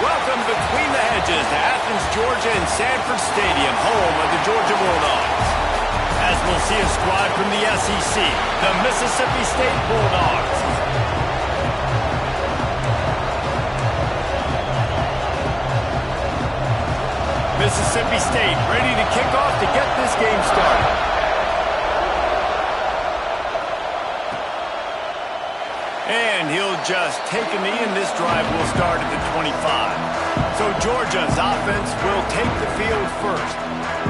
Welcome between the hedges to Athens, Georgia and Sanford Stadium, home of the Georgia Bulldogs. As we'll see a squad from the SEC, the Mississippi State Bulldogs. Mississippi State ready to kick off to get this game started. And he'll just take a knee, and this drive will start at the 25. So Georgia's offense will take the field first.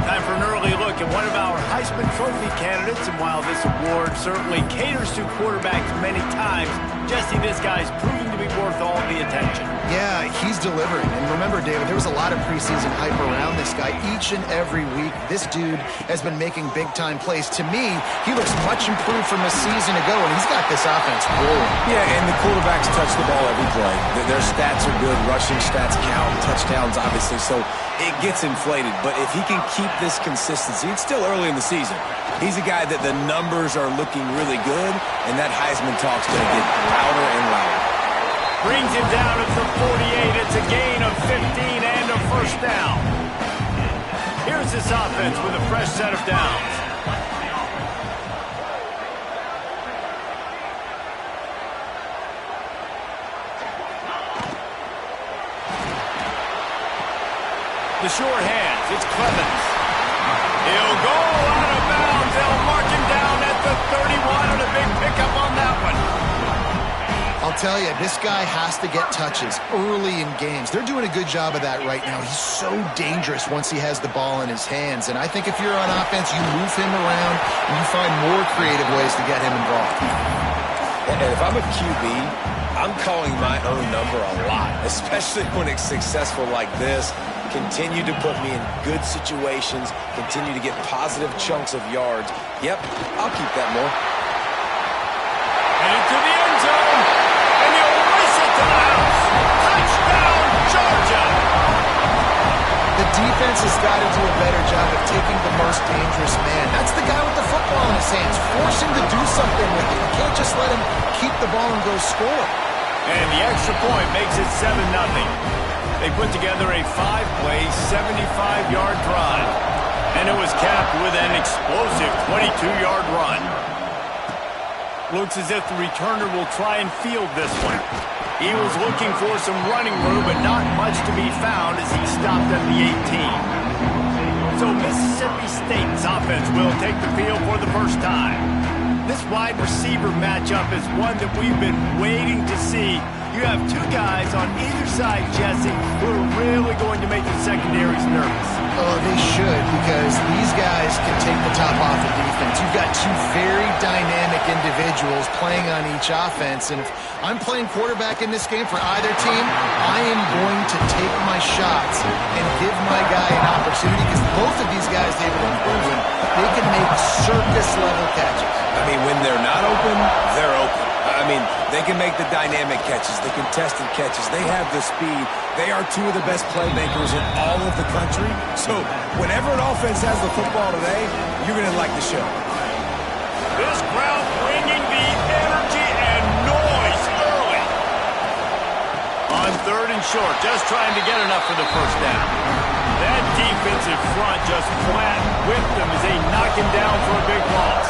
Time for an early look at one of our Heisman Trophy candidates, and while this award certainly caters to quarterbacks many times, Jesse, this guy's proving to be worth all the attention. Yeah, he's delivering. And remember, David, there was a lot of preseason hype around this guy. Each and every week, this dude has been making big-time plays. To me, he looks much improved from a season ago, and he's got this offense rolling. Yeah, and the quarterbacks touch the ball every play. Their stats are good. Rushing stats count. Touchdowns, obviously. So it gets inflated. But if he can keep this consistency, it's still early in the season. He's a guy that the numbers are looking really good, and that Heisman talk's going to get louder and louder. Brings him down at the 48. It's a gain of 15 and a first down. Here's this offense with a fresh set of downs. The short hands. It's Clemens. He'll go out of bounds. They'll mark him down at the 31, and a big pickup on that one. I'll tell you, this guy has to get touches early in games. They're doing a good job of that right now. He's so dangerous once he has the ball in his hands. And I think if you're on offense, you move him around and you find more creative ways to get him involved. And if I'm a QB, I'm calling my own number a lot, especially when it's successful like this. Continue to put me in good situations, continue to get positive chunks of yards. Yep, I'll keep that more. And into the end zone, and he'll race it to the house. Touchdown, Georgia! The defense has got to do a better job of taking the most dangerous man. That's the guy with the football in his hands. Force him to do something with it. You can't just let him keep the ball and go score. And the extra point makes it 7-0. They put together a 5-play, 75-yard drive. And it was capped with an explosive 22-yard run. Looks as if the returner will try and field this one. He was looking for some running room, but not much to be found as he stopped at the 18. So Mississippi State's offense will take the field for the first time. This wide receiver matchup is one that we've been waiting to see. You have two guys on either side, Jesse, who are really going to make the secondaries nervous. Oh, they should, because these guys can take the top off the defense. You've got two very dynamic individuals playing on each offense, and if I'm playing quarterback in this game for either team, I am going to take my shots and give my guy an opportunity, because both of these guys, David, have proven they can make circus-level catches. I mean, when they're not open, they're open. I mean, they can make the dynamic catches, the contested catches. They have the speed. They are two of the best playmakers in all of the country. So whenever an offense has the football today, you're going to like the show. This crowd bringing the energy and noise early. On 3rd and short, just trying to get enough for the first down. That defensive front just flat whipped them as they knock him down for a big loss.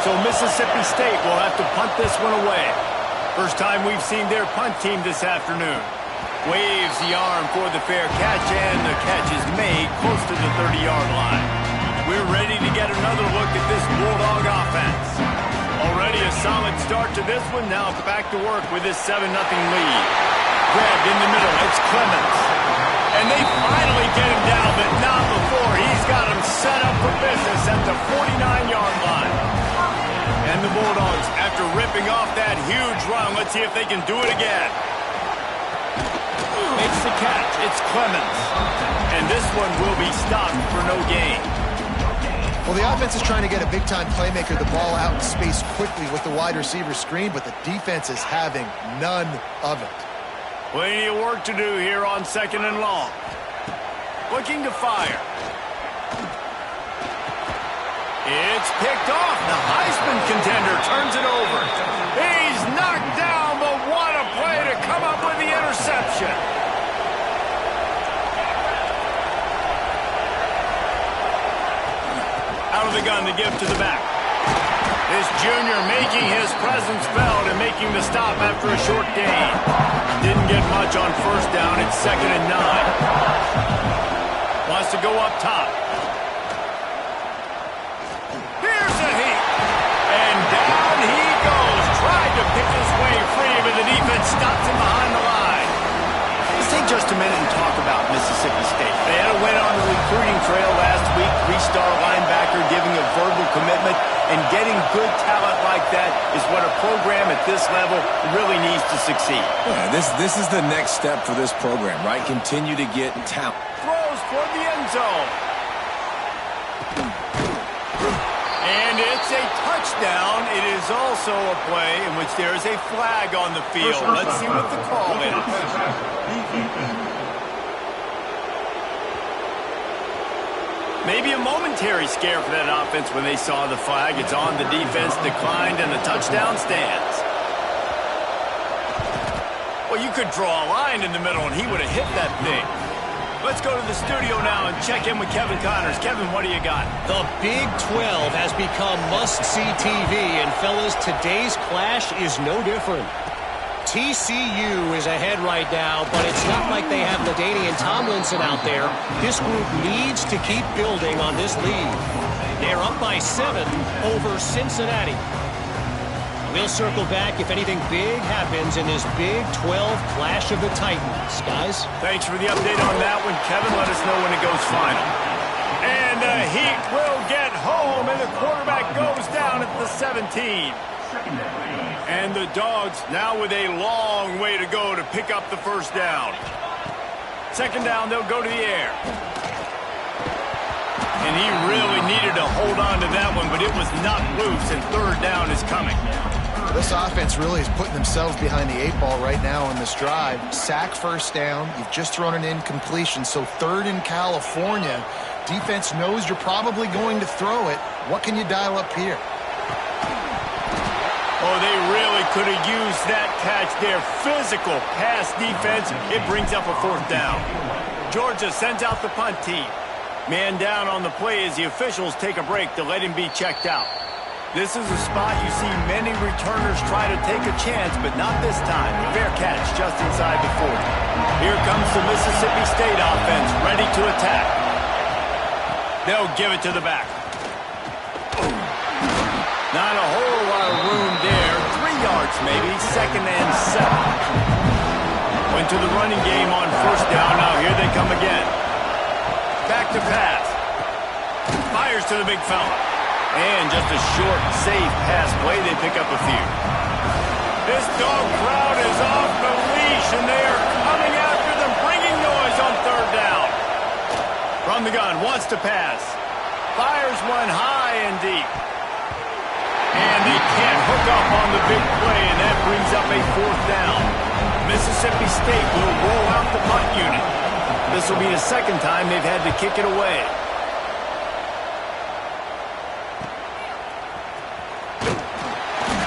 So Mississippi State will have to punt this one away. First time we've seen their punt team this afternoon. Waves the arm for the fair catch, and the catch is made close to the 30-yard line. We're ready to get another look at this Bulldog offense. Already a solid start to this one. Now back to work with this 7-0 lead. Grabbed in the middle. It's Clemens. And they finally get him down, but not before. He's got him set up for business at the 49-yard line. And the Bulldogs, after ripping off that huge run, let's see if they can do it again. Makes the catch. It's Clemens. And this one will be stopped for no gain. Well, the offense is trying to get a big-time playmaker the ball out in space quickly with the wide receiver screen, but the defense is having none of it. Plenty of work to do here on 2nd and long. Looking to fire. It's picked off. The Heisman contender turns it over. He's knocked down, but what a play to come up with the interception. the gun to give to the back. This junior making his presence felt and making the stop after a short gain. Didn't get much on first down. It's 2nd and 9. Wants to go up top. Here's a heat. And down he goes. Tried to pick his way free, but the defense stops him behind the line. Let's take just a minute and talk about Mississippi State. They had a win on the recruiting trail last week. 3-star linebacker giving a verbal commitment. And getting good talent like that is what a program at this level really needs to succeed. Yeah, this is the next step for this program, right? Continue to get talent. Throws toward the end zone. And it's a touchdown. It is also a play in which there is a flag on the field. Let's see what the call is. Maybe a momentary scare for that offense when they saw the flag. It's on, the defense declined, and the touchdown stands. Well, you could draw a line in the middle, and he would have hit that thing. Let's go to the studio now and check in with Kevin Connors. Kevin, what do you got? The Big 12 has become must-see TV, and fellas, today's clash is no different. TCU is ahead right now, but it's not like they have LaDainian Tomlinson out there. This group needs to keep building on this lead. They're up by 7 over Cincinnati. We'll circle back if anything big happens in this Big 12 clash of the Titans. Guys? Thanks for the update on that one, Kevin. Let us know when it goes final. And the Heat will get home, and the quarterback goes down at the 17. And the Dogs now with a long way to go to pick up the first down. 2nd down, they'll go to the air. And he really needed to hold on to that one, but it was knocked loose, and 3rd down is coming. This offense really is putting themselves behind the 8 ball right now on this drive. Sack 1st down. You've just thrown an incompletion, so 3rd in California. Defense knows you're probably going to throw it. What can you dial up here? Oh, they really could have used that catch there. Physical pass defense. It brings up a 4th down. Georgia sends out the punt team. Man down on the play as the officials take a break to let him be checked out. This is a spot you see many returners try to take a chance, but not this time. Fair catch just inside the 40. Here comes the Mississippi State offense, ready to attack. They'll give it to the back. Not a whole lot of room there. 3 yards maybe. 2nd and 7. Went to the running game on 1st down. Now here they come again. Back to pass. Fires to the big fella. And just a short, safe pass play. They pick up a few. This dog crowd is off the leash, and they are coming after them, bringing noise on 3rd down. From the gun, wants to pass. Fires one high and deep. And they can't hook up on the big play, and that brings up a 4th down. Mississippi State will roll out the punt unit. This will be the 2nd time they've had to kick it away.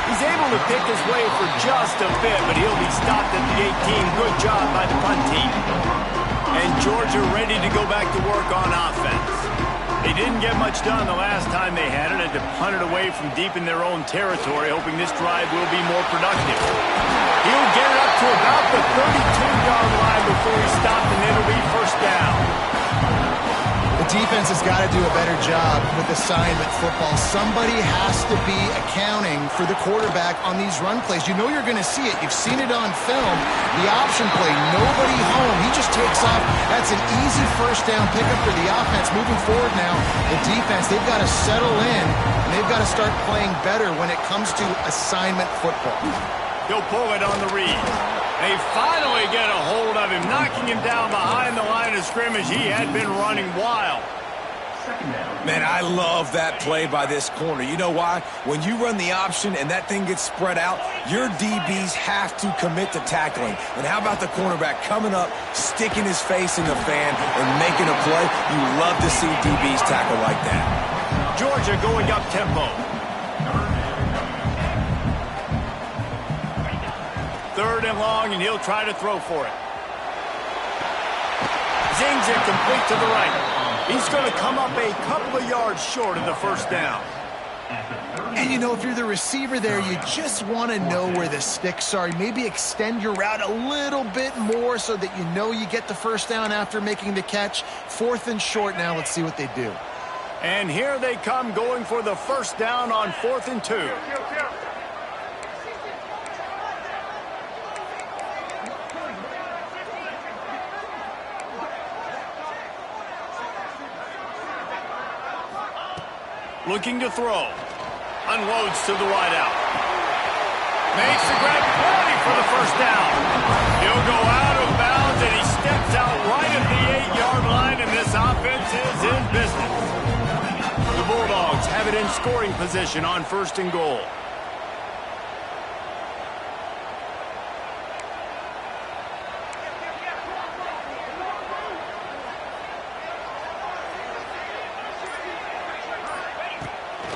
He's able to pick his way for just a bit, but he'll be stopped at the 18. Good job by the punt team. And Georgia ready to go back to work on offense. They didn't get much done the last time they had it. Had to punt it away from deep in their own territory, hoping this drive will be more productive. He'll get it up to about the 32-yard line before he's stopped, and it'll be 1st down. The defense has got to do a better job with assignment football. Somebody has to be accounting for the quarterback on these run plays. You know you're going to see it. You've seen it on film. The option play, nobody home. He just takes off. That's an easy 1st down pickup for the offense. Moving forward now, the defense, they've got to settle in, and they've got to start playing better when it comes to assignment football. He'll pull it on the read. They finally get a hold of him, knocking him down behind the line of scrimmage. He had been running wild. Man, I love that play by this corner. You know why? When you run the option and that thing gets spread out, your DBs have to commit to tackling. And how about the cornerback coming up, sticking his face in the fan, and making a play? You love to see DBs tackle like that. Georgia going up tempo. 3rd and long, and he'll try to throw for it. Zings it complete to the right. He's going to come up a couple of yards short of the first down. And, you know, if you're the receiver there, you just want to know where the sticks are. Maybe extend your route a little bit more so that you know you get the first down after making the catch. 4th and short now. Let's see what they do. And here they come going for the first down on 4th and 2. Looking to throw. Unloads to the wideout. Makes the grab, plenty for the first down. He'll go out of bounds, and he steps out right at the 8-yard line, and this offense is in business. The Bulldogs have it in scoring position on 1st and goal.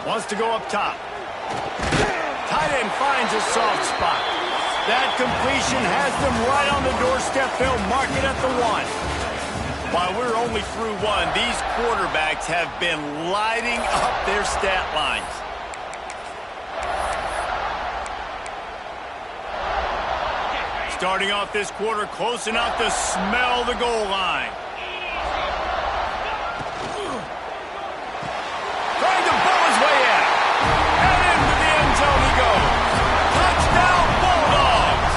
Wants to go up top. Tight end finds a soft spot. That completion has them right on the doorstep. They'll mark it at the 1. While we're only through 1, these quarterbacks have been lighting up their stat lines. Starting off this quarter close enough to smell the goal line. Trying to bow his way in. And into the end zone he goes. Touchdown, Bulldogs!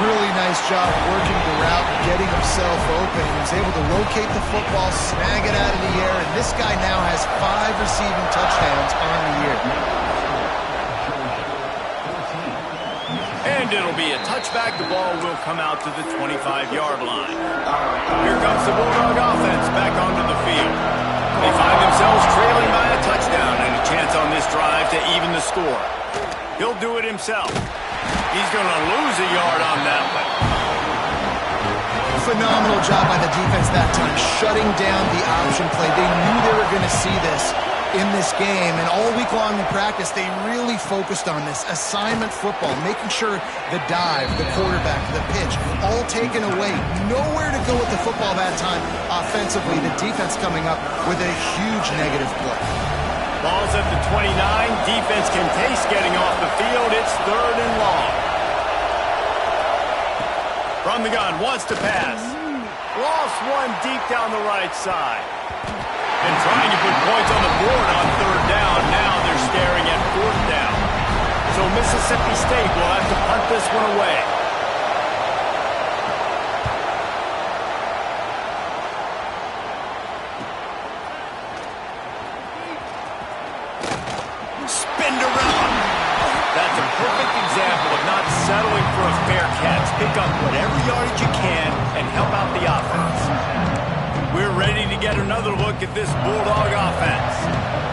Really nice job working the route, getting himself open. He was able to locate the football, snag it out of the air, and this guy now has 5 receiving touchdowns on the year. And it'll be a touchback. The ball will come out to the 25-yard line. Here comes the Bulldog offense back onto the field. They find themselves trailing by a touchdown and a chance on this drive to even the score. He'll do it himself. He's going to lose a yard on that one. Phenomenal job by the defense that time, shutting down the option play. They knew they were going to see this in this game, and all week long in practice, they really focused on this assignment football, making sure the dive, the quarterback, the pitch, all taken away. Nowhere to go with the football that time offensively. The defense coming up with a huge negative play. Ball's at the 29. Defense can taste getting off the field. It's 3rd and long. From the gun, wants to pass. Lost one deep down the right side. And trying to put points on the board on 3rd down. Now they're staring at 4th down. So Mississippi State will have to punt this one away. Spin around. That's a perfect example of not settling for a fair catch. Pick up whatever yardage you can and help out the offense. We're ready to get another look at this Bulldog offense.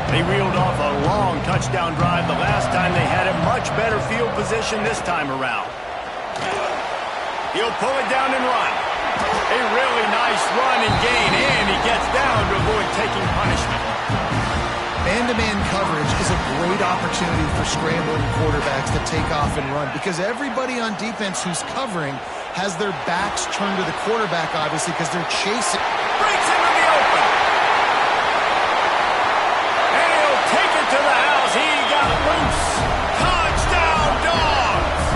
They reeled off a long touchdown drive the last time they had a much better field position this time around. He'll pull it down and run. A really nice run and gain, and he gets down to avoid taking punishment. Man-to-man coverage is a great opportunity for scrambling quarterbacks to take off and run because everybody on defense who's covering has their backs turned to the quarterback, obviously, because they're chasing. Breaks into the open. And he'll take it to the house. He got loose. Touchdown, Dogs!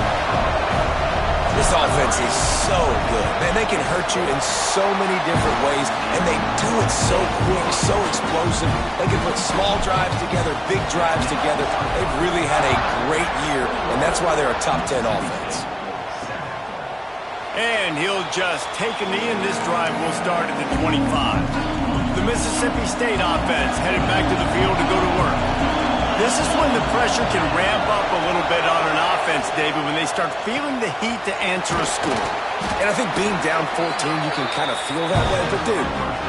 This offense is so good. Man, they can hurt you in so many different ways, and they do it so quick, so explosive. They can put small drives together, big drives together. They've really had a great year, and that's why they're a top 10 offense. And he'll just take a knee, and this drive will start at the 25. The Mississippi State offense headed back to the field to go to work. This is when the pressure can ramp up a little bit on an offense, David, when they start feeling the heat to answer a score. And I think being down 14, you can kind of feel that way. But, dude,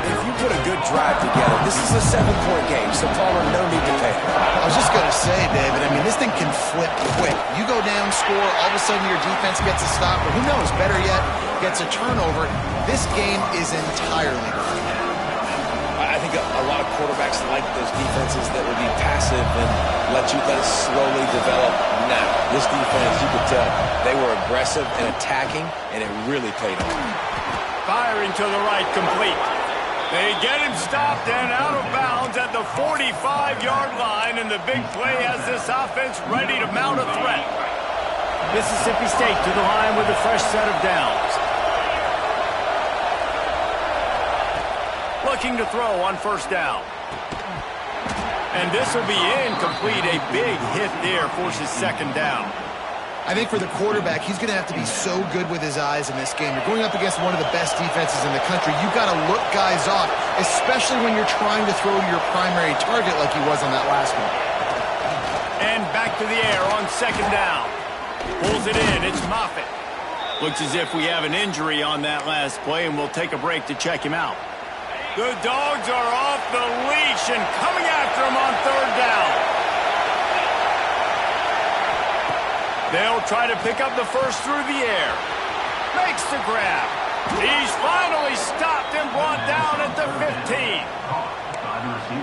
if you put a good drive together, this is a 7-point game, so Palmer, no need to panic. I was just going to say, David, I mean, this thing can flip quick. You go down, score, all of a sudden your defense gets a stop, or who knows, better yet, gets a turnover. This game is entirely different. I think a lot of quarterbacks like those defenses that would be passive and let it slowly develop. Now, this defense, you could tell, they were aggressive and attacking, and it really paid off. Firing to the right, complete. They get him stopped and out of bounds at the 45-yard line, and the big play has this offense ready to mount a threat. Mississippi State to the line with a fresh set of downs. Looking to throw on first down. And this will be incomplete. A big hit there forces second down. I think for the quarterback, he's going to have to be so good with his eyes in this game. You're going up against one of the best defenses in the country. You've got to look guys off, especially when you're trying to throw to your primary target like he was on that last one. And back to the air on second down. Pulls it in. It's Moffitt. Looks as if we have an injury on that last play, and we'll take a break to check him out. The Dogs are off the leash and coming after him on third down. They'll try to pick up the first through the air. Makes the grab. He's finally stopped and brought down at the 15.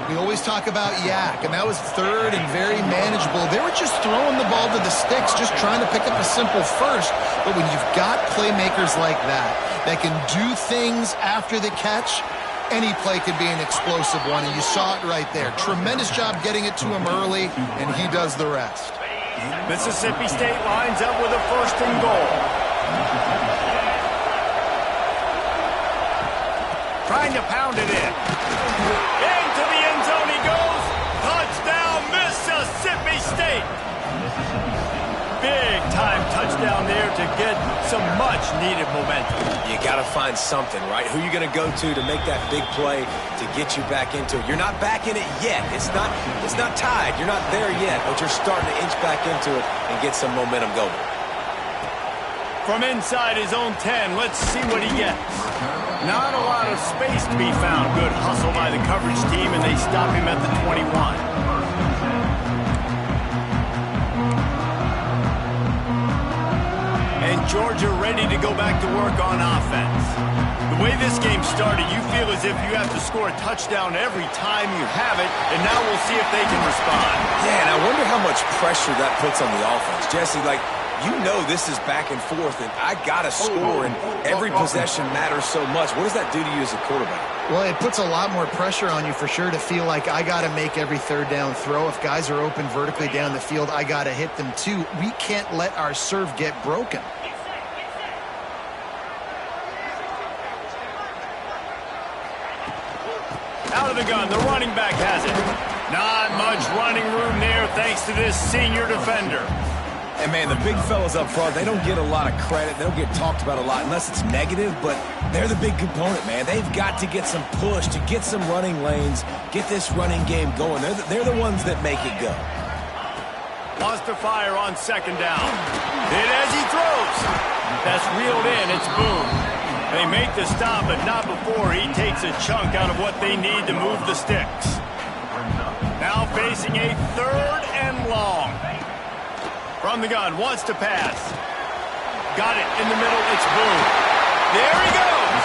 We always talk about yak, and that was third and very manageable. They were just throwing the ball to the sticks, just trying to pick up a simple first. But when you've got playmakers like that can do things after the catch, any play could be an explosive one, and you saw it right there. Tremendous job getting it to him early, and he does the rest. Mississippi State lines up with a first and goal. Trying to pound it in. Into the end zone he goes. Touchdown, Mississippi State. Big time touchdown there to get some much needed momentum. You got to find something, right? Who are you going to go to make that big play to get you back into it? You're not back in it yet. It's not tied. You're not there yet, but you're starting to inch back into it and get some momentum going. From inside his own 10, let's see what he gets. Not a lot of space to be found. Good hustle by the coverage team, and they stop him at the 21. And Georgia ready to go back to work on offense. The way this game started, you feel as if you have to score a touchdown every time you have it, and now we'll see if they can respond. Yeah, and I wonder how much pressure that puts on the offense. Jesse, you know this is back and forth, and I got to score, and every possession matters so much. What does that do to you as a quarterback? Well, it puts a lot more pressure on you for sure to feel like I got to make every third down throw. If guys are open vertically down the field, I got to hit them too. We can't let our serve get broken. Out of the gun, the running back has it. Not much running room there thanks to this senior defender. And, man, the big fellas up front, they don't get a lot of credit. They don't get talked about a lot unless it's negative, but they're the big component, man. They've got to get some push, to get some running lanes, get this running game going. They're the ones that make it go. Wants to fire on second down. Hit as he throws. That's reeled in. It's Boone. They make the stop, but not before he takes a chunk out of what they need to move the sticks. Now facing a third and long. From the gun, wants to pass. Got it in the middle, it's Boone. There he goes!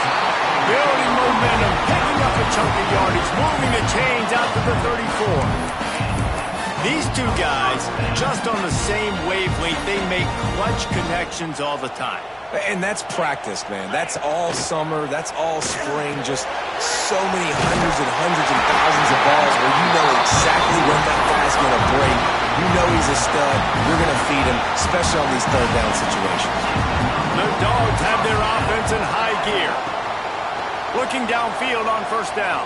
Building momentum, picking up a chunk of yardage, moving the chains out to the 34. These two guys, just on the same wavelength, they make clutch connections all the time. And that's practice, man. That's all summer. That's all spring. Just so many hundreds and thousands of balls where you know exactly when that guy's going to break. You know he's a stud. You're going to feed him, especially on these third down situations. The Dogs have their offense in high gear. Looking downfield on first down.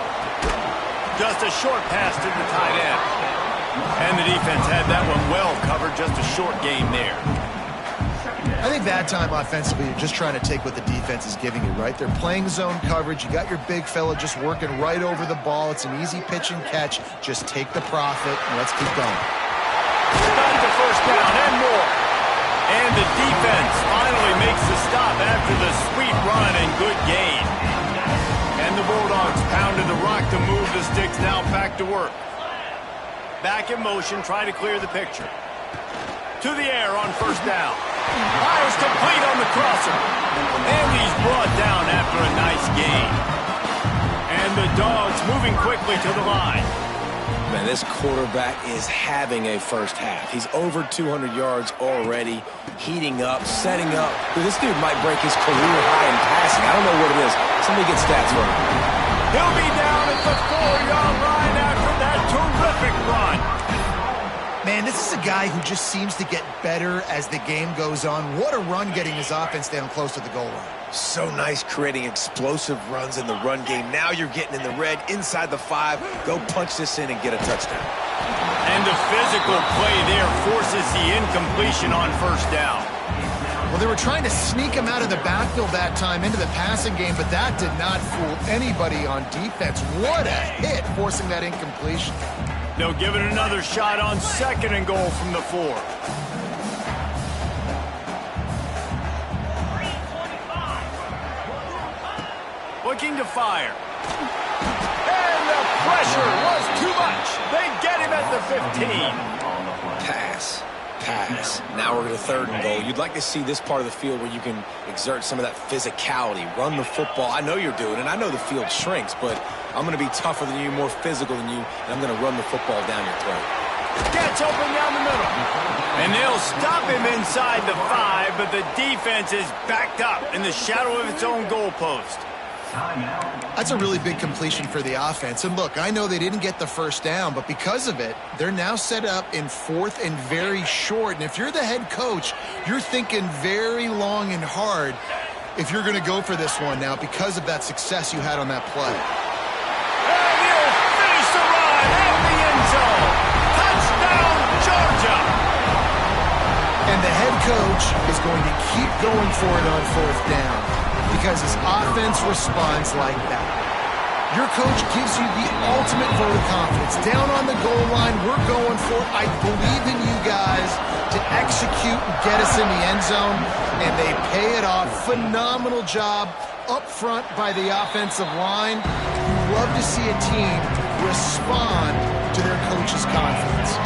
Just a short pass to the tight end. And the defense had that one well covered. Just a short game there. I think that time offensively, you're just trying to take what the defense is giving you, right? They're playing zone coverage. You got your big fella just working right over the ball. It's an easy pitch and catch. Just take the profit, and let's keep going. Got the first down and more. And the defense finally makes the stop after the sweet run and good gain. And the Bulldogs pounded the rock to move the sticks, now back to work. Back in motion, trying to clear the picture. To the air on first down. Fires complete on the crosser. And he's brought down after a nice gain. And the Dogs moving quickly to the line. Man, this quarterback is having a first half. He's over 200 yards already, heating up, setting up. Dude, this dude might break his career high in passing. I don't know what it is. Somebody get stats for him. He'll be down at the 4-yard line after that terrific run. Man, this is a guy who just seems to get better as the game goes on. What a run getting his offense down close to the goal line. So nice creating explosive runs in the run game. Now you're getting in the red inside the 5. Go punch this in and get a touchdown. And the physical play there forces the incompletion on first down. Well, they were trying to sneak him out of the backfield that time into the passing game, but that did not fool anybody on defense. What a hit, forcing that incompletion. They'll give it another shot on 2nd and goal from the 4. Looking to fire. And the pressure was too much. They get him at the 15. Pass. Now we're to 3rd and goal. You'd like to see this part of the field where you can exert some of that physicality, run the football. I know you're doing it, and I know the field shrinks, but I'm going to be tougher than you, more physical than you, and I'm going to run the football down your throat. Gets open down the middle. And they'll stop him inside the 5, but the defense is backed up in the shadow of its own goalpost. That's a really big completion for the offense. And look, I know they didn't get the first down, but because of it, they're now set up in 4th and very short. And if you're the head coach, you're thinking very long and hard if you're going to go for this one now because of that success you had on that play. And he'll finish the run at the end zone. Touchdown, Georgia! And the head coach is going to keep going for it on 4th down, because his offense responds like that. Your coach gives you the ultimate vote of confidence. Down on the goal line, we're going for it. I believe in you guys to execute and get us in the end zone, and they pay it off. Phenomenal job up front by the offensive line. You love to see a team respond to their coach's confidence.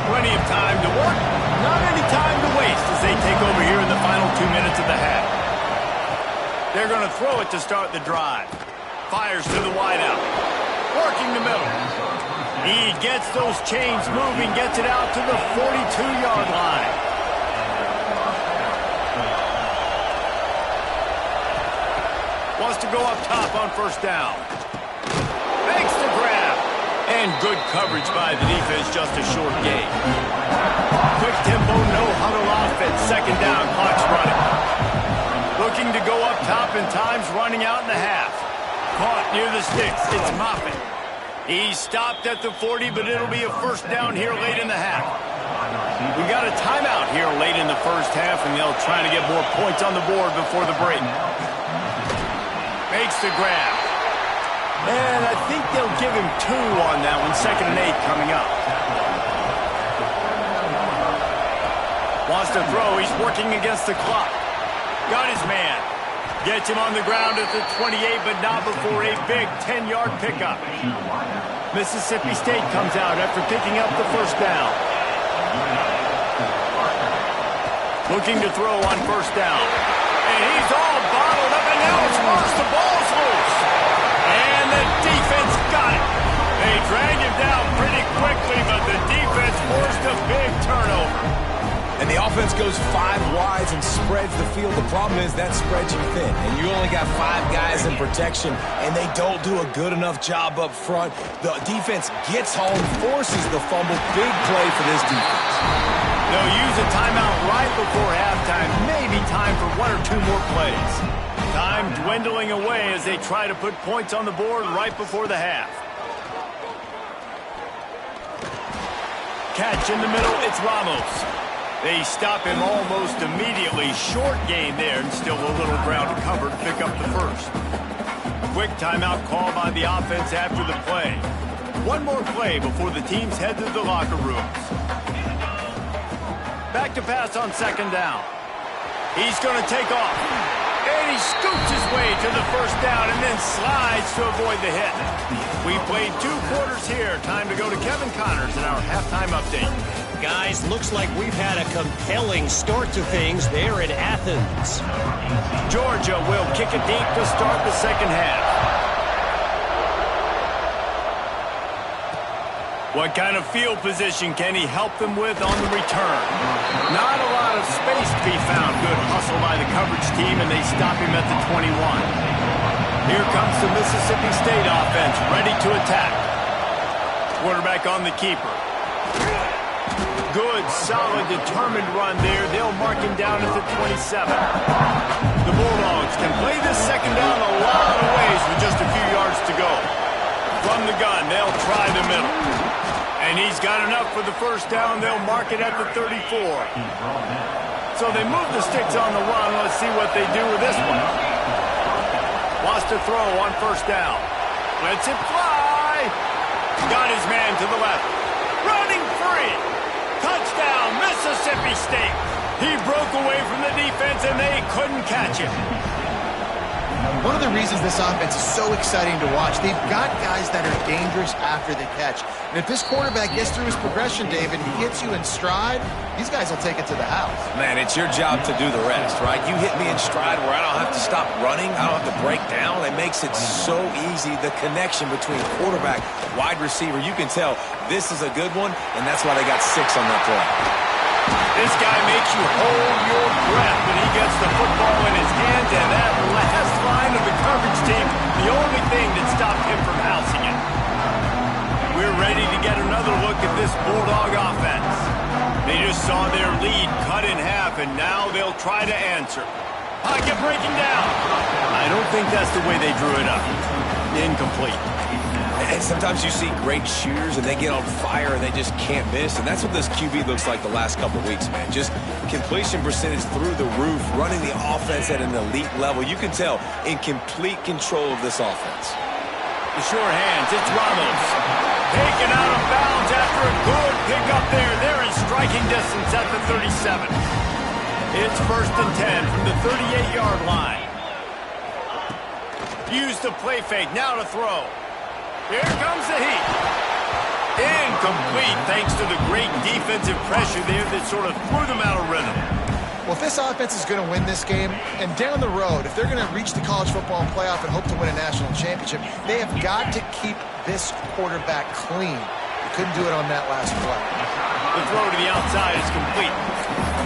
Plenty of time to work, not any time to waste as they take over here in the final 2 minutes of the half. They're going to throw it to start the drive. Fires to the wideout. Working the middle. He gets those chains moving, gets it out to the 42-yard line. Wants to go up top on first down. Makes the grab. And good coverage by the defense, just a short gain. Quick tempo, no huddle offense. 2nd down, clock's running. Looking to go up top, and time's running out in the half. Caught near the sticks. It's Moffitt. He stopped at the 40, but it'll be a first down here late in the half. We got a timeout here late in the first half, and they'll try to get more points on the board before the break. Makes the grab. And I think they'll give him 2 on that one. 2nd and 8 coming up. Wants to throw. He's working against the clock. Got his man. Gets him on the ground at the 28, but not before a big 10-yard pickup. Mississippi State comes out after picking up the first down. Looking to throw on first down. And he's all bottled up, and now it's first. The ball's loose. And the defense got it. They dragged him down pretty quickly, but the defense forced a big turnover. And the offense goes 5 wides and spreads the field. The problem is that spreads you thin, and you only got 5 guys in protection, and they don't do a good enough job up front. The defense gets home, forces the fumble. Big play for this defense. They'll use a timeout right before halftime. Maybe time for 1 or 2 more plays. Time dwindling away as they try to put points on the board right before the half. Catch in the middle, it's Ramos. They stop him almost immediately. Short gain there, and still a little ground to cover to pick up the first. Quick timeout call by the offense after the play. 1 more play before the teams head to the locker rooms. Back to pass on 2nd down. He's going to take off. And he scoots his way to the first down and then slides to avoid the hit. We played 2 quarters here. Time to go to Kevin Connors in our halftime update. Guys, looks like we've had a compelling start to things there in Athens. Georgia will kick it deep to start the second half. What kind of field position can he help them with on the return? Not a lot of space to be found. Good hustle by the coverage team, and they stop him at the 21. Here comes the Mississippi State offense, ready to attack. Quarterback on the keeper. Good, solid, determined run there. They'll mark him down at the 27. The Bulldogs can play this second down a lot of ways with just a few yards to go. From the gun, they'll try the middle. And he's got enough for the first down. They'll mark it at the 34. So they move the sticks on the run. Let's see what they do with this one. Wants to throw on first down. Lets it fly. Got his man to the left. Running free. Touchdown, Mississippi State. He broke away from the defense, and they couldn't catch him. One of the reasons this offense is so exciting to watch, they've got guys that are dangerous after the catch. And if this quarterback gets through his progression, David, he hits you in stride, these guys will take it to the house. Man, it's your job to do the rest, right? You hit me in stride where I don't have to stop running. I don't have to break down. It makes it so easy, the connection between quarterback, wide receiver. You can tell this is a good one, and that's why they got 6 on that play. This guy makes you hold your breath when he gets the football in his hands, and that last line of the coverage team, the only thing that stopped him from housing it. We're ready to get another look at this Bulldog offense. They just saw their lead cut in half, and now they'll try to answer. Pocket breaking down. I don't think that's the way they drew it up. Incomplete. And sometimes you see great shooters and they get on fire and they just can't miss. And that's what this QB looks like the last couple of weeks, man. Just completion percentage through the roof, running the offense at an elite level. You can tell in complete control of this offense. The sure hands, it's Ramos. Taken out of bounds after a good pickup there. They're in striking distance at the 37. It's 1st and 10 from the 38-yard line. Use the play fake, now to throw. Here comes the heat. Incomplete thanks to the great defensive pressure there that sort of threw them out of rhythm. Well, if this offense is going to win this game, and down the road, if they're going to reach the college football playoff and hope to win a national championship, they have got to keep this quarterback clean. They couldn't do it on that last play. The throw to the outside is complete.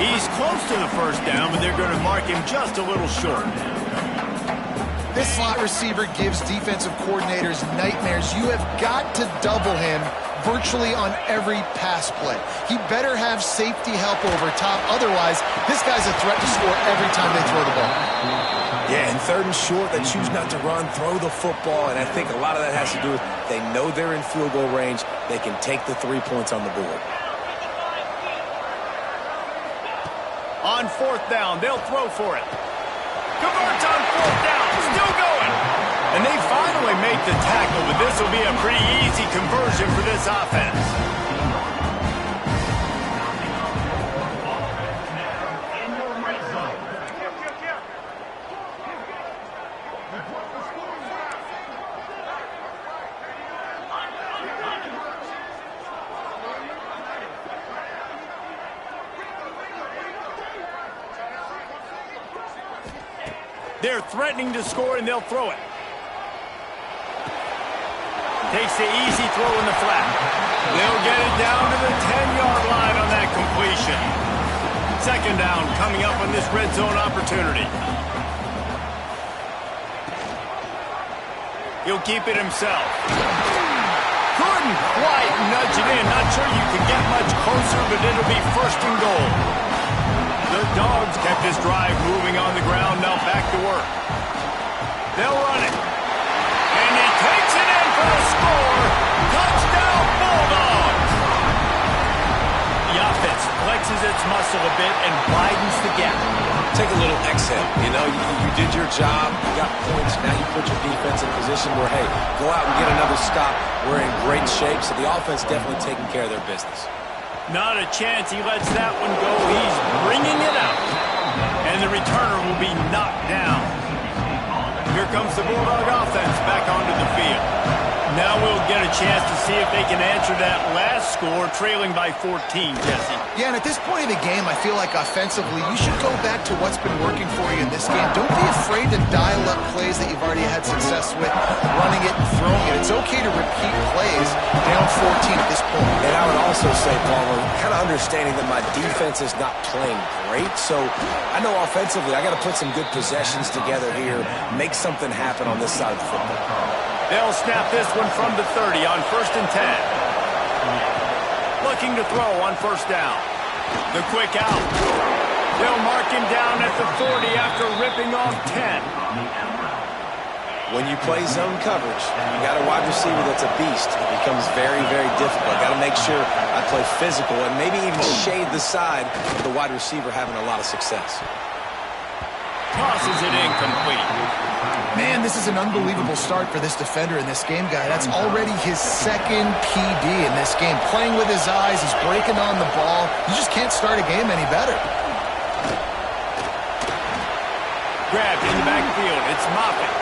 He's close to the first down, but they're going to mark him just a little short. This slot receiver gives defensive coordinators nightmares. You have got to double him virtually on every pass play. He better have safety help over top. Otherwise, this guy's a threat to score every time they throw the ball. Yeah, and 3rd and short, they choose not to run, throw the football, and I think a lot of that has to do with they know they're in field goal range. They can take the 3 points on the board. On 4th down, they'll throw for it. Converts on 4th down, still going. And they finally make the tackle, but this will be a pretty easy conversion for this offense. They're threatening to score, and they'll throw it. Takes the easy throw in the flat. They'll get it down to the 10-yard line on that completion. 2nd down coming up on this red zone opportunity. He'll keep it himself. Couldn't quite nudge it in. Not sure you can get much closer, but it'll be 1st and goal. The Dogs kept this drive moving on the ground. Now back to work. They'll run it. And he takes it in for a score. Touchdown, Bulldogs. The offense flexes its muscle a bit and widens the gap. Take a little exhale. You know, you did your job. You got points. Now you put your defense in a position where, hey, go out and get another stop. We're in great shape. So the offense definitely taking care of their business. Not a chance he lets that one go. He's bringing it out. And the returner will be knocked down. Here comes the Bulldog offense back onto the field. Now we'll get a chance to see if they can answer that last score, trailing by 14, Jesse. Yeah, and at this point of the game, I feel like offensively, you should go back to what's been working for you in this game. Don't be afraid to dial up plays that you've already had success with, running it and throwing it. It's okay to repeat plays down 14 at this point. And I would also say, Palmer, kind of understanding that my defense is not playing great, so I know offensively I got to put some good possessions together here, make something happen on this side of the football. They'll snap this one from the 30 on 1st and 10. Looking to throw on 1st down. The quick out. They'll mark him down at the 40 after ripping off 10. When you play zone coverage, you got a wide receiver that's a beast. It becomes very, very difficult. Got to make sure I play physical and maybe even shade the side with the wide receiver having a lot of success. Tosses it incomplete. Man, this is an unbelievable start for this defender in this game, guy. That's already his second PD in this game. Playing with his eyes, he's breaking on the ball. You just can't start a game any better. Grabbed in the backfield. It's Moffitt.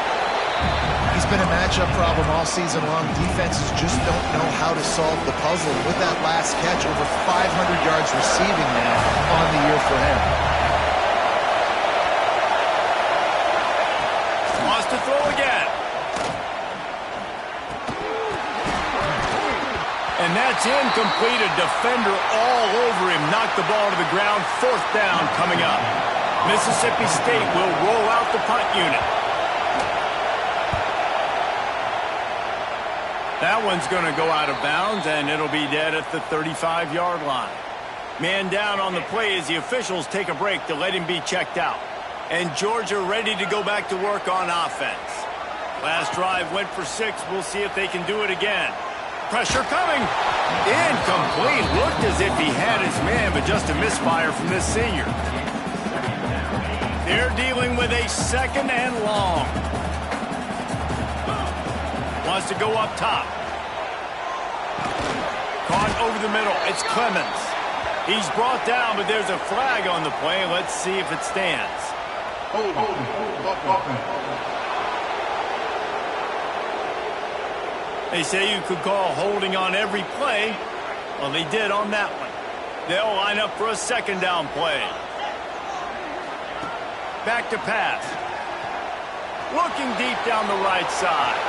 He's been a matchup problem all season long. Defenses just don't know how to solve the puzzle. With that last catch, over 500 yards receiving now on the year for him. Wants to throw again. And that's incomplete. A defender all over him. Knocked the ball to the ground. 4th down coming up. Mississippi State will roll out the punt unit. That one's going to go out of bounds, and it'll be dead at the 35-yard line. Man down on the play as the officials take a break to let him be checked out. And Georgia ready to go back to work on offense. Last drive went for 6. We'll see if they can do it again. Pressure coming. Incomplete. Looked as if he had his man, but just a misfire from this senior. They're dealing with a 2nd and long. Wants to go up top. Caught over the middle. It's Clemens. He's brought down, but there's a flag on the play. Let's see if it stands. They say you could call holding on every play. Well, they did on that one. They'll line up for a 2nd down play. Back to pass. Looking deep down the right side.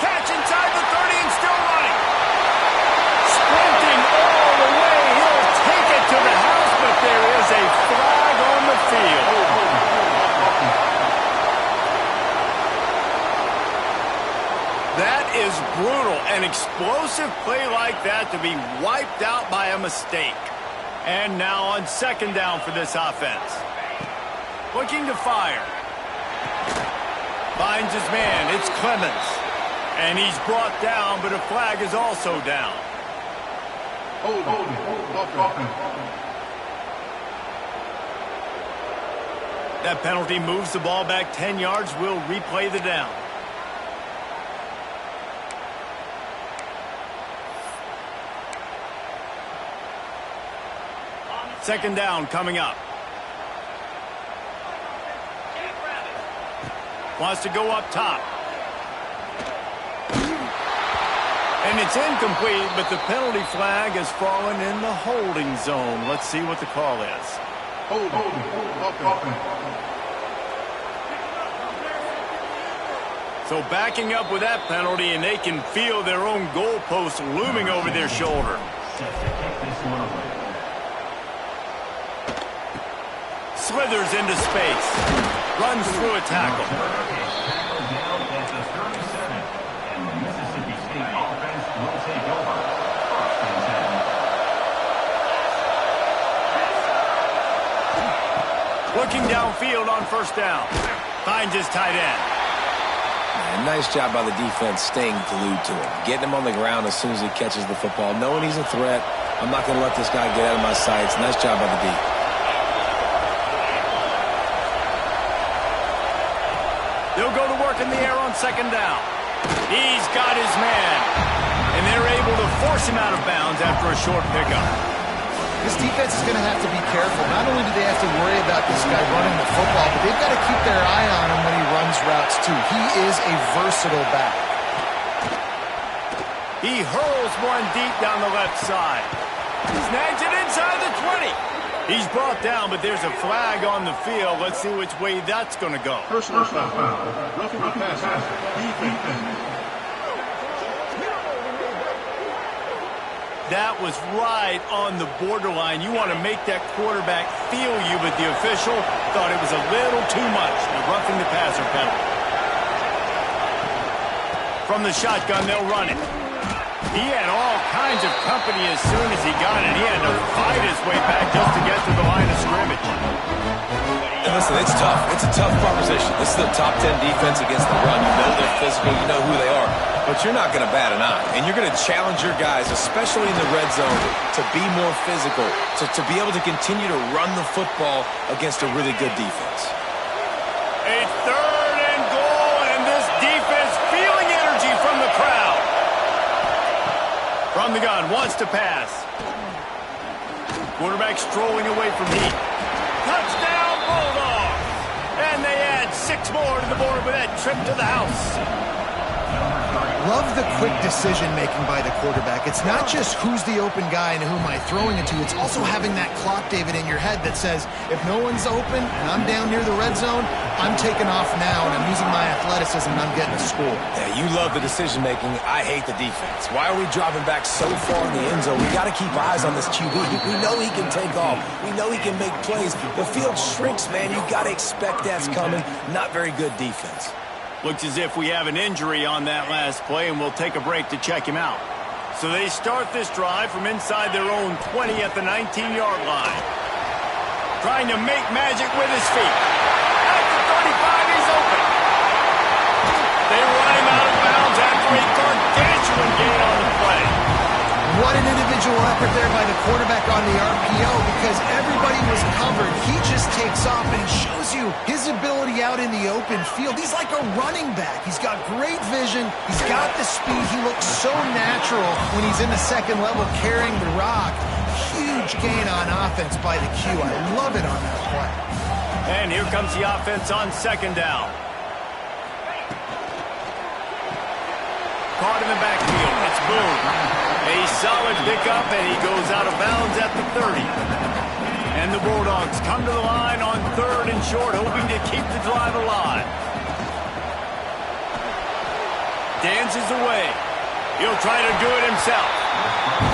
Catch inside the 30 and still running. Sprinting all the way. He'll take it to the house, but there is a flag on the field. That is brutal. An explosive play like that to be wiped out by a mistake. And now on 2nd down for this offense. Looking to fire. Finds his man. It's Clemens. And he's brought down, but a flag is also down. That penalty moves the ball back 10 yards. We'll replay the down. Second down coming up. Wants to go up top. And it's incomplete, but the penalty flag has fallen in the holding zone. Let's see what the call is. So backing up with that penalty, and they can feel their own goalpost looming over their shoulder. Slithers into space. Runs through a tackle. Looking downfield on 1st down. Finds his tight end. And nice job by the defense staying glued to him. Getting him on the ground as soon as he catches the football. Knowing he's a threat. I'm not going to let this guy get out of my sights. Nice job by the D. They'll go to work in the air on 2nd down. He's got his man. And they're able to force him out of bounds after a short pickup. This defense is going to have to be careful. Not only do they have to worry about this guy running the football, but they've got to keep their eye on him when he runs routes, too. He is a versatile back. He hurls one deep down the left side. Snags it inside the 20. He's brought down, but there's a flag on the field. Let's see which way that's going to go. Personal foul. Roughing the passer. Defense. That was right on the borderline. You want to make that quarterback feel you, but the official thought it was a little too much. The roughing the passer penalty. From the shotgun, they'll run it. He had all kinds of company as soon as he got it. He had to fight his way back just to get to the line of scrimmage. And listen, it's tough. It's a tough proposition. This is the top 10 defense against the run. You know they're physical. You know who they are. But you're not going to bat an eye. And you're going to challenge your guys, especially in the red zone, to be more physical, to be able to continue to run the football against a really good defense. A 3rd and goal, and this defense feeling energy from the crowd. From the gun, wants to pass. Quarterback strolling away from heat. Touchdown, Bulldogs! And they add 6 more to the board with that trip to the house. Love the quick decision-making by the quarterback. It's not just who's the open guy and who am I throwing it to. It's also having that clock, David, in your head that says, if no one's open and I'm down near the red zone, I'm taking off now and I'm using my athleticism and I'm getting a score. Yeah, you love the decision-making. I hate the defense. Why are we dropping back so far in the end zone? We got to keep eyes on this QB. We know he can take off. We know he can make plays. The field shrinks, man. You got to expect that's coming. Not very good defense. Looks as if we have an injury on that last play, and we'll take a break to check him out. So they start this drive from inside their own 20 at the 19-yard line. Trying to make magic with his feet. At the 35, he's open. They run him out of bounds after a gargantuan gain on the play. What an individual effort there by the quarterback on the RPO because everybody was covered. He just takes off and he shows you his ability out in the open field. He's like a running back. He's got great vision. He's got the speed. He looks so natural when he's in the second level carrying the rock. Huge gain on offense by the Q. I love it on that play. And here comes the offense on 2nd down. Caught in the backfield. It's Boone. A solid pickup, and he goes out of bounds at the 30. And the Bulldogs come to the line on 3rd and short, hoping to keep the drive alive. Dances away. He'll try to do it himself.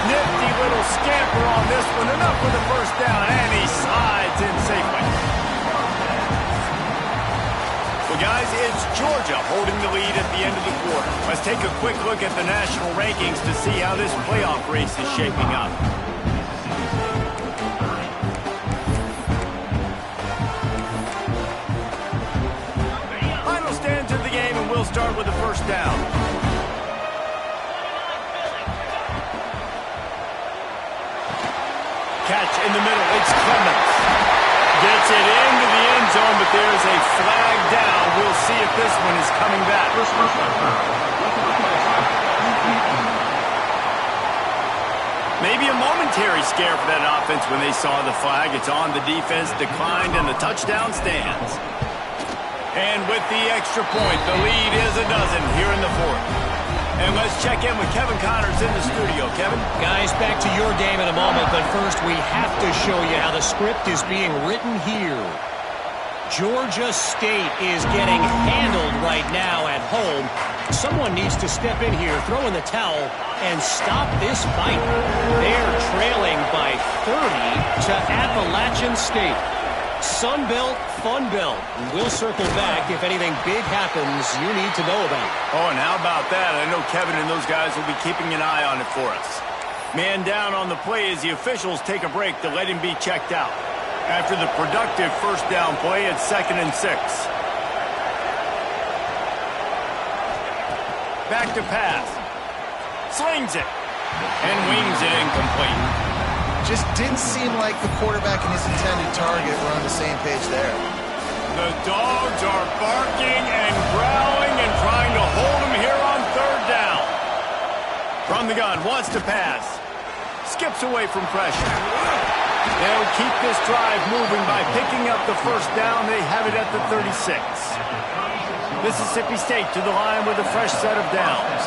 Nifty little scamper on this one. Enough for the 1st down, and he slides in safely. Well, guys, it's Georgia holding the lead at the end of the quarter. Let's take a quick look at the national rankings to see how this playoff race is shaping up. Final stands of the game, and we'll start with the 1st down. Catch in the middle. It's Clemens. Gets it into the end zone, but there's a flag down. We'll see if this one is coming back. Maybe a momentary scare for that offense when they saw the flag. It's on, the defense declined, and the touchdown stands. And with the extra point, the lead is a dozen here in the 4th. And let's check in with Kevin Connors in the studio. Kevin? Guys, back to your game in a moment, but first we have to show you how the script is being written here. Georgia State is getting handled right now at home. Someone needs to step in here, throw in the towel, and stop this fight. They're trailing by 30 to Appalachian State. Sun Belt, Fun Belt. We'll circle back if anything big happens you need to know about. Oh, and how about that? I know Kevin and those guys will be keeping an eye on it for us. Man down on the play as the officials take a break to let him be checked out. After the productive 1st down play, it's 2nd and 6. Back to pass. Slings it. And wings it incomplete. Just didn't seem like the quarterback and his intended target were on the same page there. The Dogs are barking and growling and trying to hold him here on 3rd down. From the gun, wants to pass. Skips away from pressure. They'll keep this drive moving by picking up the 1st down. They have it at the 36. Mississippi State to the line with a fresh set of downs.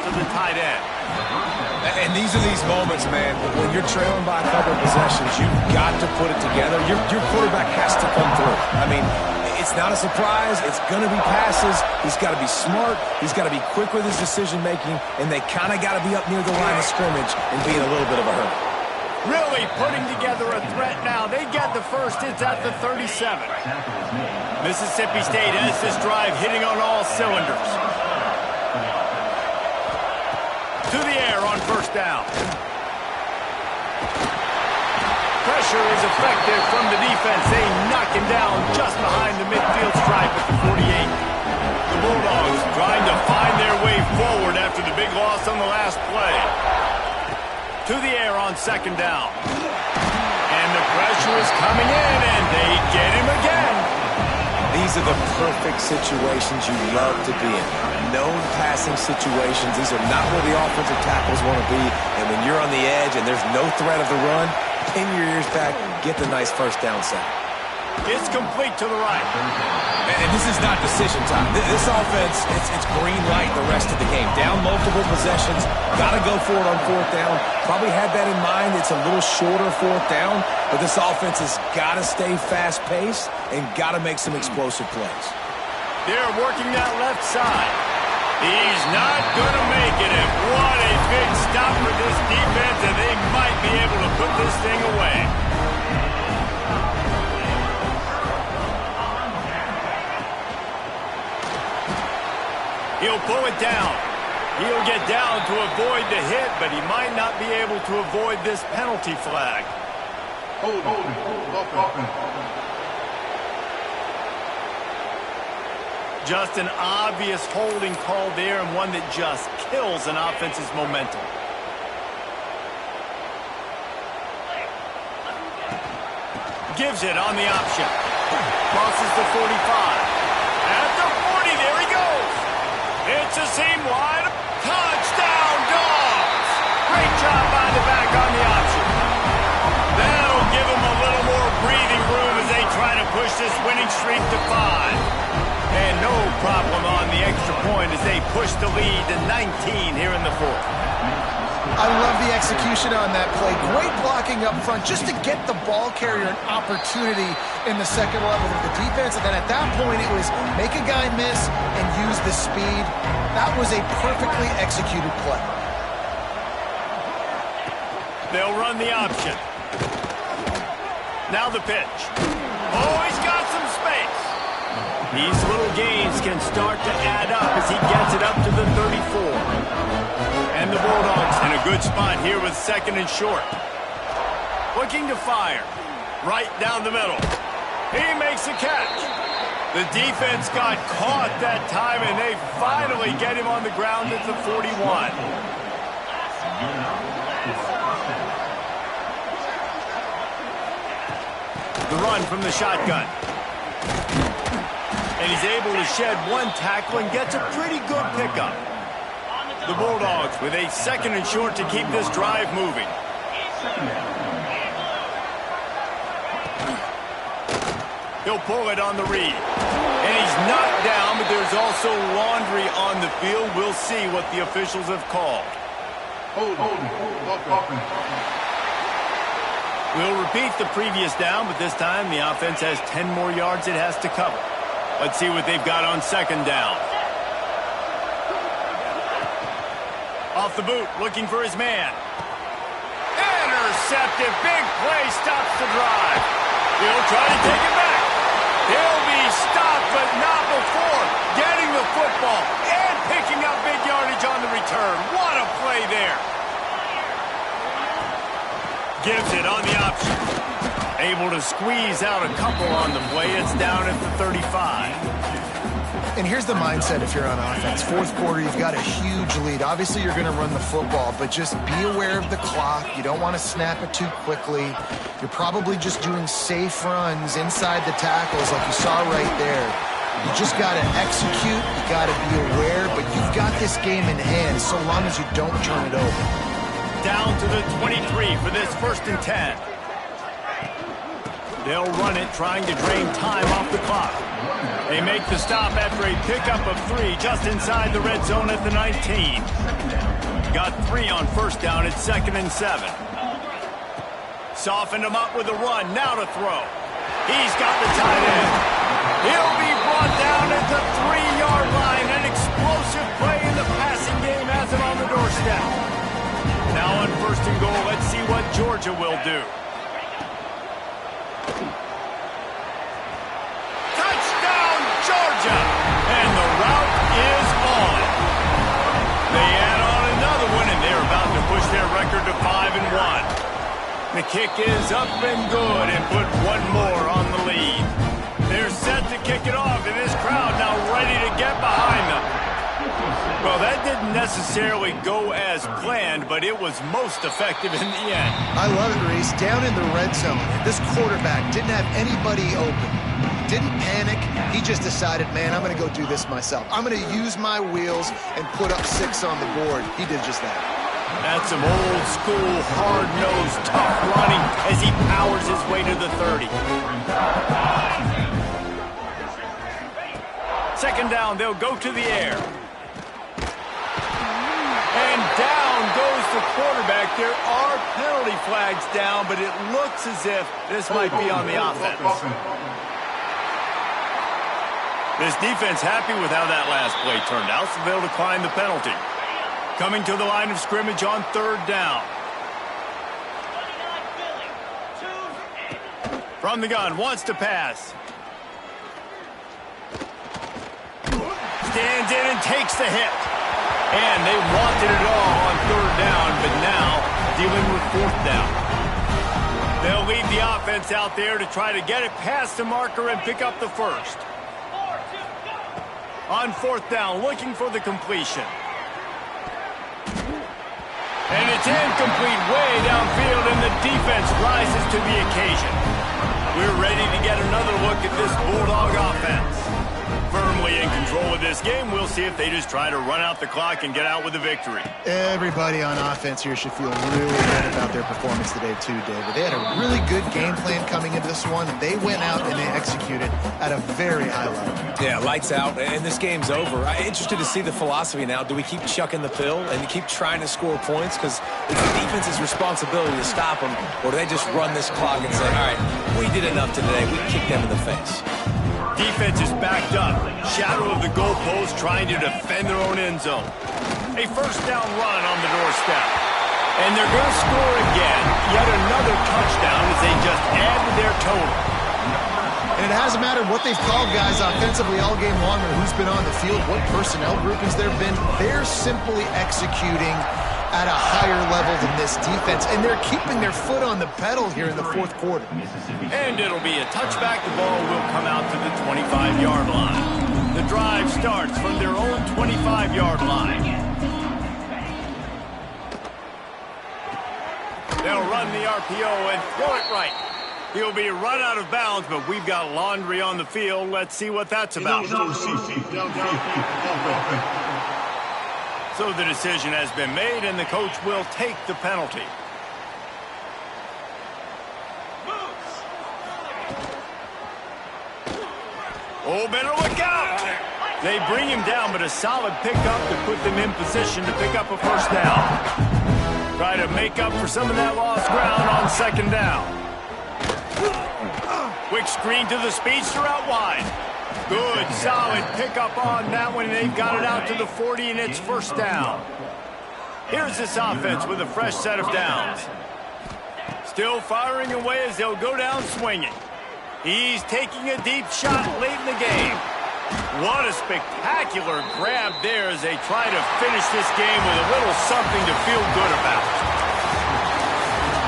to the tight end. And these are these moments, man, when you're trailing by a couple of possessions, you've got to put it together. Your quarterback has to come through. I mean, it's not a surprise. It's going to be passes. He's got to be smart. He's got to be quick with his decision-making, and they kind of got to be up near the line of scrimmage and be in a little bit of a hurry. Really putting together a threat now. They get the first. It's at the 37. Mississippi State has this drive hitting on all cylinders. To the air on first down. Pressure is effective from the defense. They knock him down just behind the midfield stripe at the 48. The Bulldogs trying to find their way forward after the big loss on the last play. To the air on second down. And the pressure is coming in, and they get him again. These are the perfect situations you love to be in. Known passing situations. These are not where the offensive tackles want to be. And when you're on the edge and there's no threat of the run, pin your ears back, get the nice first down sack. It's complete to the right. And this is not decision time. This offense, it's green light the rest of the game. Down multiple possessions, got to go for it on fourth down. Probably had that in mind. It's a little shorter fourth down, but this offense has got to stay fast-paced and got to make some explosive plays. They're working that left side. He's not going to make it, and what a big stop for this defense, and they might be able to put this thing away. He'll pull it down. He'll get down to avoid the hit, but he might not be able to avoid this penalty flag. Hold. Just an obvious holding call there, and one that just kills an offense's momentum. Gives it on the option. Crosses the 45. At the 40, there he goes. It's a seam wide. Touchdown, Dogs! Great job by the back on the option. That'll give them a little more breathing room as they try to push this winning streak to 5. And no problem on the extra point as they push the lead to 19 here in the fourth. I love the execution on that play. Great blocking up front just to get the ball carrier an opportunity in the second level of the defense. And then at that point, it was make a guy miss and use the speed. That was a perfectly executed play. They'll run the option. Now the pitch. Oh, he's got some space. These little gains can start to add up as he gets it up to the 34. And the Bulldogs in a good spot here with second and short. Looking to fire. Right down the middle. He makes a catch. The defense got caught that time, and they finally get him on the ground at the 41. The run from the shotgun. And he's able to shed one tackle and gets a pretty good pickup. The Bulldogs with a second and short to keep this drive moving. He'll pull it on the read. And he's knocked down, but there's also laundry on the field. We'll see what the officials have called. We'll repeat the previous down, but this time the offense has 10 more yards it has to cover. Let's see what they've got on second down. Off the boot, looking for his man. Intercepted, big play, stops the drive. He'll try to take it back. He'll be stopped, but not before getting the football and picking up big yardage on the return. What a play there. Gives it on the option. Able to squeeze out a couple on the play. It's down at the 35. And here's the mindset if you're on offense. Fourth quarter, you've got a huge lead. Obviously, you're going to run the football, but just be aware of the clock. You don't want to snap it too quickly. You're probably just doing safe runs inside the tackles like you saw right there. You just got to execute. You got to be aware, but you've got this game in hand so long as you don't turn it over. Down to the 23 for this 1st and 10. They'll run it, trying to drain time off the clock. They make the stop after a pickup of 3 just inside the red zone at the 19. Got 3 on first down at 2nd and 7. Softened him up with a run, now to throw. He's got the tight end. He'll be brought down at the 3-yard line. An explosive play in the passing game has him on the doorstep. Now on 1st and goal, let's see what Georgia will do. Touchdown, Georgia! And the route is on. They add on another one, and they're about to push their record to 5-1. The kick is up and good and put one more on the lead. They're set to kick it off, and this crowd now ready to get behind them. Well, that didn't necessarily go as planned, but it was most effective in the end. I love it, Reese. Down in the red zone, this quarterback didn't have anybody open. Didn't panic. He just decided, man, I'm going to go do this myself. I'm going to use my wheels and put up 6 on the board. He did just that. That's some old school, hard-nosed, tough running as he powers his way to the 30. 2nd down, they'll go to the air. And down goes the quarterback. There are penalty flags down, but it looks as if this might be on the offense. This defense happy with how that last play turned out, so they'll decline the penalty. Coming to the line of scrimmage on 3rd down. From the gun, wants to pass. Stands in and takes the hit. And they wanted it all on 3rd down, but now dealing with 4th down. They'll leave the offense out there to try to get it past the marker and pick up the first. On 4th down, looking for the completion. And it's incomplete way downfield, and the defense rises to the occasion. We're ready to get another look at this Bulldog offense. Firmly in control of this game, we'll see if they just try to run out the clock and get out with a victory. Everybody on offense here should feel really good about their performance today too, David. They had a really good game plan coming into this one, and they went out and they executed at a very high level. Yeah, lights out, and this game's over. I'm interested to see the philosophy now. Do we keep chucking the pill and keep trying to score points? Because it's the defense's responsibility to stop them, or do they just run this clock and say, all right, we did enough today. We kicked them in the face. Defense is backed up. Shadow of the goalpost trying to defend their own end zone. A 1st down run on the doorstep. And they're going to score again. Yet another touchdown as they just add to their total. And it hasn't mattered what they've called guys offensively all game long or who's been on the field, what personnel groupings there have been. They're simply executing at a higher level than this defense, and they're keeping their foot on the pedal here in the 4th quarter. And it'll be a touchback. The ball will come out to the 25-yard line. The drive starts from their own 25-yard line. They'll run the RPO and throw it right. He'll be run out of bounds, but we've got laundry on the field. Let's see what that's about. So the decision has been made, and the coach will take the penalty. Oh, better look out! They bring him down, but a solid pickup to put them in position to pick up a 1st down. Try to make up for some of that lost ground on 2nd down. Quick screen to the speedster out wide. Good, solid pickup on that one. They've got it out to the 40, and it's 1st down. Here's this offense with a fresh set of downs. Still firing away as they'll go down swinging. He's taking a deep shot late in the game. What a spectacular grab there as they try to finish this game with a little something to feel good about.